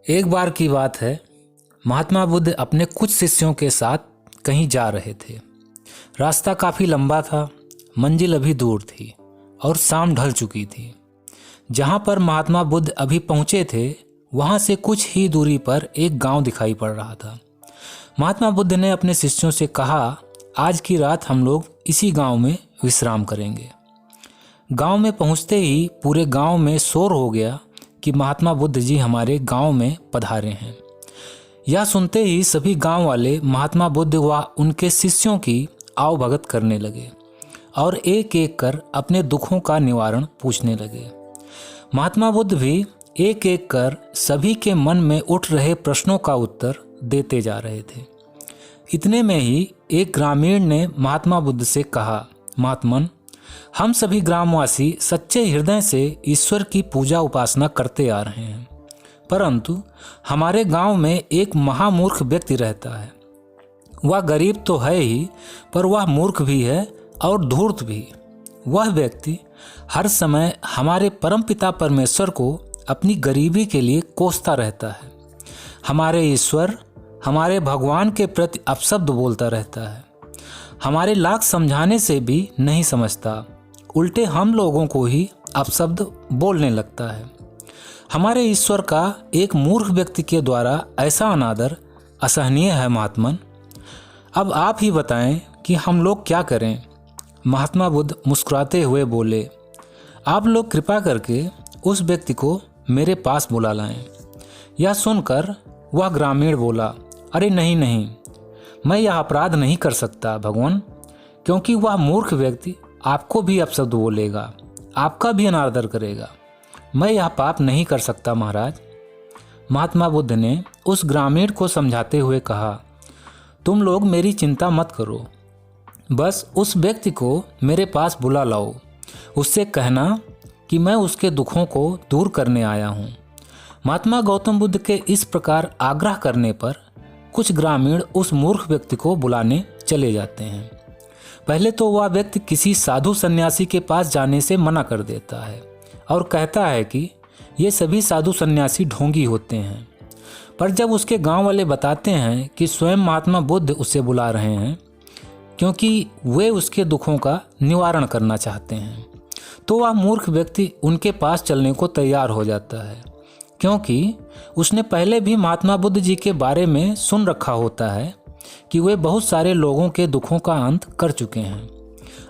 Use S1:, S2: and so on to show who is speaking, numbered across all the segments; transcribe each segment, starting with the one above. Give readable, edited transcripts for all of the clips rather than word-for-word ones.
S1: एक बार की बात है, महात्मा बुद्ध अपने कुछ शिष्यों के साथ कहीं जा रहे थे। रास्ता काफ़ी लंबा था, मंजिल अभी दूर थी और शाम ढल चुकी थी। जहाँ पर महात्मा बुद्ध अभी पहुँचे थे, वहाँ से कुछ ही दूरी पर एक गांव दिखाई पड़ रहा था। महात्मा बुद्ध ने अपने शिष्यों से कहा, आज की रात हम लोग इसी गांव में विश्राम करेंगे। गांव में पहुँचते ही पूरे गांव में शोर हो गया कि महात्मा बुद्ध जी हमारे गांव में पधारे हैं। यह सुनते ही सभी गांव वाले महात्मा बुद्ध व उनके शिष्यों की आवभगत करने लगे और एक एक कर अपने दुखों का निवारण पूछने लगे। महात्मा बुद्ध भी एक एक कर सभी के मन में उठ रहे प्रश्नों का उत्तर देते जा रहे थे। इतने में ही एक ग्रामीण ने महात्मा बुद्ध से कहा, महात्मन, हम सभी ग्रामवासी सच्चे हृदय से ईश्वर की पूजा उपासना करते आ रहे हैं, परंतु हमारे गांव में एक महामूर्ख व्यक्ति रहता है। वह गरीब तो है ही, पर वह मूर्ख भी है और धूर्त भी। वह व्यक्ति हर समय हमारे परमपिता परमेश्वर को अपनी गरीबी के लिए कोसता रहता है। हमारे ईश्वर, हमारे भगवान के प्रति अपशब्द बोलता रहता है। हमारे लाख समझाने से भी नहीं समझता, उल्टे हम लोगों को ही अपशब्द बोलने लगता है। हमारे ईश्वर का एक मूर्ख व्यक्ति के द्वारा ऐसा अनादर असहनीय है महात्मन। अब आप ही बताएं कि हम लोग क्या करें। महात्मा बुद्ध मुस्कुराते हुए बोले, आप लोग कृपा करके उस व्यक्ति को मेरे पास बुला लाएं। यह सुनकर वह ग्रामीण बोला, अरे नहीं नहीं, मैं यह अपराध नहीं कर सकता भगवान, क्योंकि वह मूर्ख व्यक्ति आपको भी अपशब्द बोलेगा, आपका भी अनादर करेगा। मैं यह पाप नहीं कर सकता महाराज। महात्मा बुद्ध ने उस ग्रामीण को समझाते हुए कहा, तुम लोग मेरी चिंता मत करो, बस उस व्यक्ति को मेरे पास बुला लाओ। उससे कहना कि मैं उसके दुखों को दूर करने आया हूँ। महात्मा गौतम बुद्ध के इस प्रकार आग्रह करने पर कुछ ग्रामीण उस मूर्ख व्यक्ति को बुलाने चले जाते हैं। पहले तो वह व्यक्ति किसी साधु सन्यासी के पास जाने से मना कर देता है और कहता है कि ये सभी साधु सन्यासी ढोंगी होते हैं। पर जब उसके गांव वाले बताते हैं कि स्वयं महात्मा बुद्ध उसे बुला रहे हैं क्योंकि वे उसके दुखों का निवारण करना चाहते हैं, तो वह मूर्ख व्यक्ति उनके पास चलने को तैयार हो जाता है, क्योंकि उसने पहले भी महात्मा बुद्ध जी के बारे में सुन रखा होता है कि वे बहुत सारे लोगों के दुखों का अंत कर चुके हैं।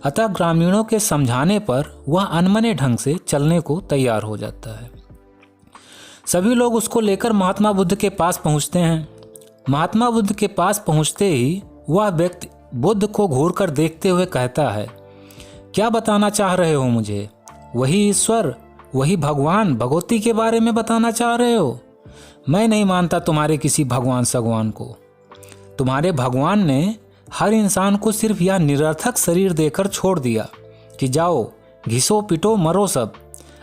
S1: अतः ग्रामीणों के समझाने पर वह अनमने ढंग से चलने को तैयार हो जाता है। सभी लोग उसको लेकर महात्मा बुद्ध के पास पहुंचते हैं। महात्मा बुद्ध के पास पहुंचते ही वह व्यक्ति बुद्ध को घूरकर देखते हुए कहता है, क्या बताना चाह रहे हो मुझे? वही ईश्वर, वही भगवान भगवती के बारे में बताना चाह रहे हो? मैं नहीं मानता तुम्हारे किसी भगवान सगवान को। तुम्हारे भगवान ने हर इंसान को सिर्फ यह निरर्थक शरीर देकर छोड़ दिया कि जाओ घिसो पिटो मरो सब।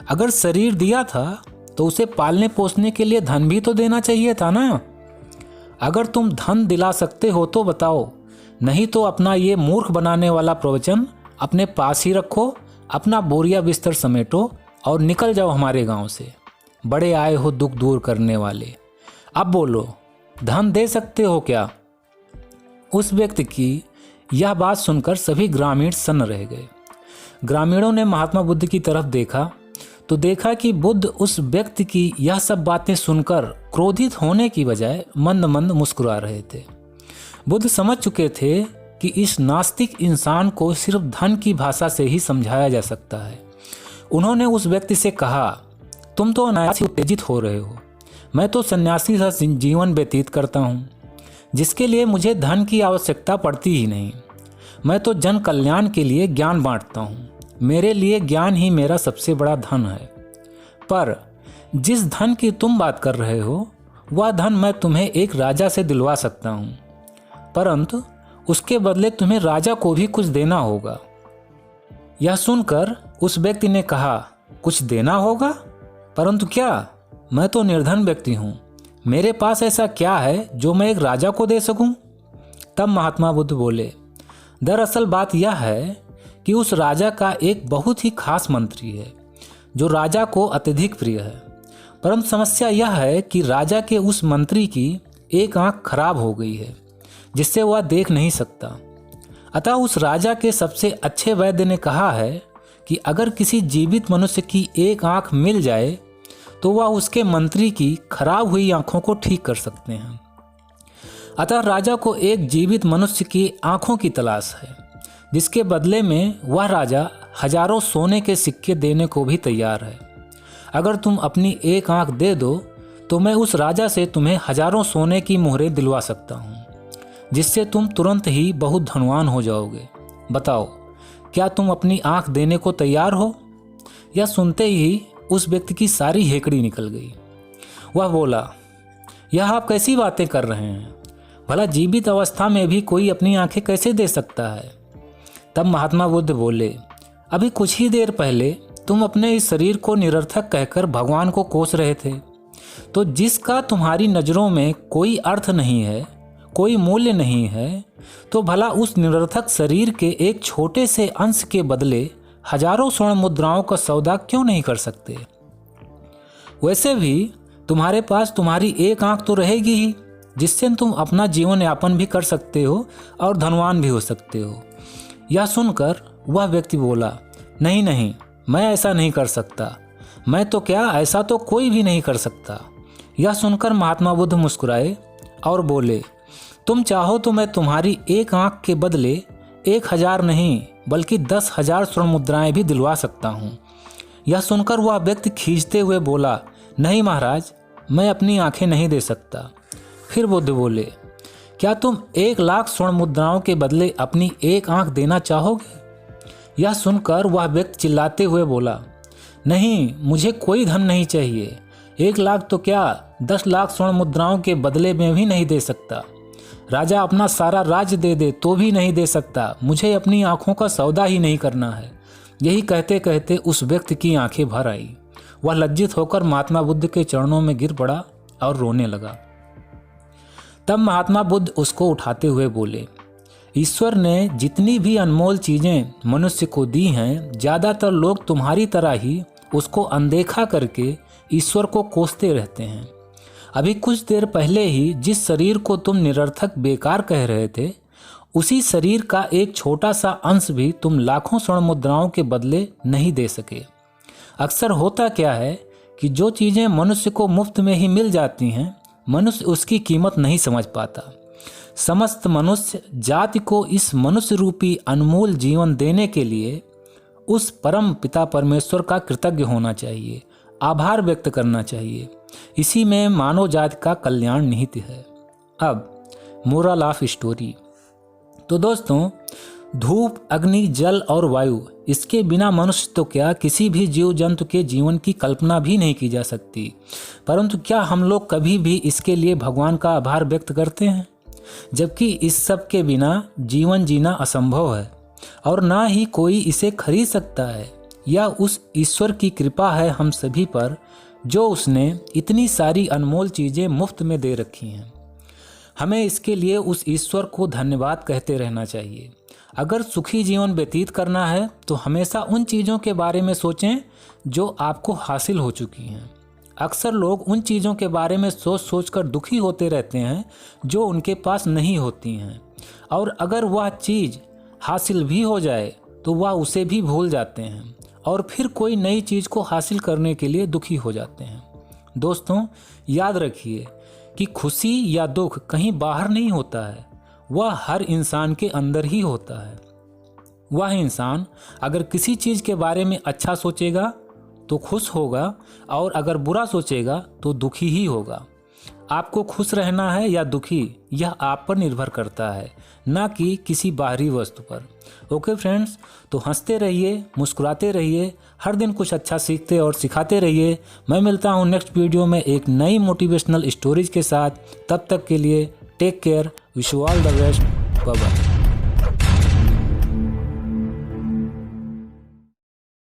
S1: अगर शरीर दिया था तो उसे पालने पोसने के लिए धन भी तो देना चाहिए था ना। अगर तुम धन दिला सकते हो तो बताओ, नहीं तो अपना ये मूर्ख बनाने वाला प्रवचन अपने पास ही रखो, अपना बोरिया बिस्तर समेटो और निकल जाओ हमारे गांव से। बड़े आए हो दुख दूर करने वाले। अब बोलो, धन दे सकते हो क्या? उस व्यक्ति की यह बात सुनकर सभी ग्रामीण सन्न रह गए। ग्रामीणों ने महात्मा बुद्ध की तरफ देखा तो देखा कि बुद्ध उस व्यक्ति की यह सब बातें सुनकर क्रोधित होने की बजाय मंद मंद मुस्कुरा रहे थे। बुद्ध समझ चुके थे कि इस नास्तिक इंसान को सिर्फ धन की भाषा से ही समझाया जा सकता है। उन्होंने उस व्यक्ति से कहा, तुम तो अनायास ही उत्तेजित हो रहे हो। मैं तो सन्यासी सा जीवन व्यतीत करता हूँ, जिसके लिए मुझे धन की आवश्यकता पड़ती ही नहीं। मैं तो जन कल्याण के लिए ज्ञान बांटता हूँ। मेरे लिए ज्ञान ही मेरा सबसे बड़ा धन है। पर जिस धन की तुम बात कर रहे हो, वह धन मैं तुम्हें एक राजा से दिलवा सकता हूँ, परंतु उसके बदले तुम्हें राजा को भी कुछ देना होगा। यह सुनकर उस व्यक्ति ने कहा, कुछ देना होगा? परंतु क्या? मैं तो निर्धन व्यक्ति हूँ। मेरे पास ऐसा क्या है जो मैं एक राजा को दे सकूं? तब महात्मा बुद्ध बोले, दरअसल बात यह है कि उस राजा का एक बहुत ही खास मंत्री है जो राजा को अत्यधिक प्रिय है। परंतु समस्या यह है कि राजा के उस मंत्री की एक आंख खराब हो गई है जिससे वह देख नहीं सकता। अतः उस राजा के सबसे अच्छे वैद्य ने कहा है कि अगर किसी जीवित मनुष्य की एक आंख मिल जाए तो वह उसके मंत्री की खराब हुई आंखों को ठीक कर सकते हैं। अतः राजा को एक जीवित मनुष्य की आंखों की तलाश है, जिसके बदले में वह राजा हजारों सोने के सिक्के देने को भी तैयार है। अगर तुम अपनी एक आंख दे दो तो मैं उस राजा से तुम्हें हजारों सोने की मोहरें दिलवा सकता हूँ, जिससे तुम तुरंत ही बहुत धनवान हो जाओगे। बताओ, क्या तुम अपनी आंख देने को तैयार हो? यह सुनते ही उस व्यक्ति की सारी हेकड़ी निकल गई। वह बोला, यह आप कैसी बातें कर रहे हैं? भला जीवित अवस्था में भी कोई अपनी आंखें कैसे दे सकता है? तब महात्मा बुद्ध बोले, अभी कुछ ही देर पहले तुम अपने इस शरीर को निरर्थक कहकर भगवान को कोस रहे थे। तो जिसका तुम्हारी नज़रों में कोई अर्थ नहीं है, कोई मूल्य नहीं है, तो भला उस निरर्थक शरीर के एक छोटे से अंश के बदले हजारों स्वर्ण मुद्राओं का सौदा क्यों नहीं कर सकते? वैसे भी तुम्हारे पास तुम्हारी एक आंख तो रहेगी ही, जिससे तुम अपना जीवन यापन भी कर सकते हो और धनवान भी हो सकते हो। यह सुनकर वह व्यक्ति बोला, नहीं नहीं, मैं ऐसा नहीं कर सकता। मैं तो क्या, ऐसा तो कोई भी नहीं कर सकता। यह सुनकर महात्मा बुद्ध मुस्कुराए और बोले, तुम चाहो तो मैं तुम्हारी एक आंख के बदले 1000 नहीं बल्कि 10,000 स्वर्ण मुद्राएं भी दिलवा सकता हूँ। यह सुनकर वह व्यक्ति खींचते हुए बोला, नहीं महाराज, मैं अपनी आंखें नहीं दे सकता। फिर बुद्ध बोले, क्या तुम 1,00,000 स्वर्ण मुद्राओं के बदले अपनी एक आंख देना चाहोगे? यह सुनकर वह व्यक्ति चिल्लाते हुए बोला, नहीं, मुझे कोई धन नहीं चाहिए। 1,00,000 तो क्या, 10,00,000 स्वर्ण मुद्राओं के बदले में भी नहीं दे सकता। राजा अपना सारा राज्य दे दे तो भी नहीं दे सकता। मुझे अपनी आंखों का सौदा ही नहीं करना है। यही कहते कहते उस व्यक्ति की आंखें भर आई। वह लज्जित होकर महात्मा बुद्ध के चरणों में गिर पड़ा और रोने लगा। तब महात्मा बुद्ध उसको उठाते हुए बोले, ईश्वर ने जितनी भी अनमोल चीज़ें मनुष्य को दी हैं, ज़्यादातर लोग तुम्हारी तरह ही उसको अनदेखा करके ईश्वर को कोसते रहते हैं। अभी कुछ देर पहले ही जिस शरीर को तुम निरर्थक बेकार कह रहे थे, उसी शरीर का एक छोटा सा अंश भी तुम लाखों स्वर्ण मुद्राओं के बदले नहीं दे सके। अक्सर होता क्या है कि जो चीज़ें मनुष्य को मुफ्त में ही मिल जाती हैं, मनुष्य उसकी कीमत नहीं समझ पाता। समस्त मनुष्य जाति को इस मनुष्य रूपी अनमोल जीवन देने के लिए उस परम पिता परमेश्वर का कृतज्ञ होना चाहिए, आभार व्यक्त करना चाहिए। इसी में मानव जाति का कल्याण निहित है। अब मोरल ऑफ स्टोरी। तो दोस्तों, धूप, अग्नि, जल और वायु, इसके बिना मनुष्य तो क्या, किसी भी जीव जंतु के जीवन की कल्पना भी नहीं की जा सकती। परंतु क्या हम लोग कभी भी इसके लिए भगवान का आभार व्यक्त करते हैं? जबकि इस सब के बिना जीवन जीना असंभव है और ना ही कोई इसे खरीद सकता है। यह उस ईश्वर की कृपा है हम सभी पर, जो उसने इतनी सारी अनमोल चीज़ें मुफ्त में दे रखी हैं। हमें इसके लिए उस ईश्वर को धन्यवाद कहते रहना चाहिए। अगर सुखी जीवन व्यतीत करना है तो हमेशा उन चीज़ों के बारे में सोचें जो आपको हासिल हो चुकी हैं। अक्सर लोग उन चीज़ों के बारे में सोच सोच कर दुखी होते रहते हैं जो उनके पास नहीं होती हैं, और अगर वह चीज़ हासिल भी हो जाए तो वह उसे भी भूल जाते हैं और फिर कोई नई चीज़ को हासिल करने के लिए दुखी हो जाते हैं। दोस्तों, याद रखिए कि खुशी या दुख कहीं बाहर नहीं होता है, वह हर इंसान के अंदर ही होता है। वह इंसान अगर किसी चीज़ के बारे में अच्छा सोचेगा तो खुश होगा, और अगर बुरा सोचेगा तो दुखी ही होगा। आपको खुश रहना है या दुखी, यह आप पर निर्भर करता है, ना कि किसी बाहरी वस्तु पर। ओके फ्रेंड्स, तो हंसते रहिए, मुस्कुराते रहिए, हर दिन कुछ अच्छा सीखते और सिखाते रहिए। मैं मिलता हूँ नेक्स्ट वीडियो में एक नई मोटिवेशनल स्टोरीज के साथ। तब तक के लिए take care, wish you all the best, bye bye.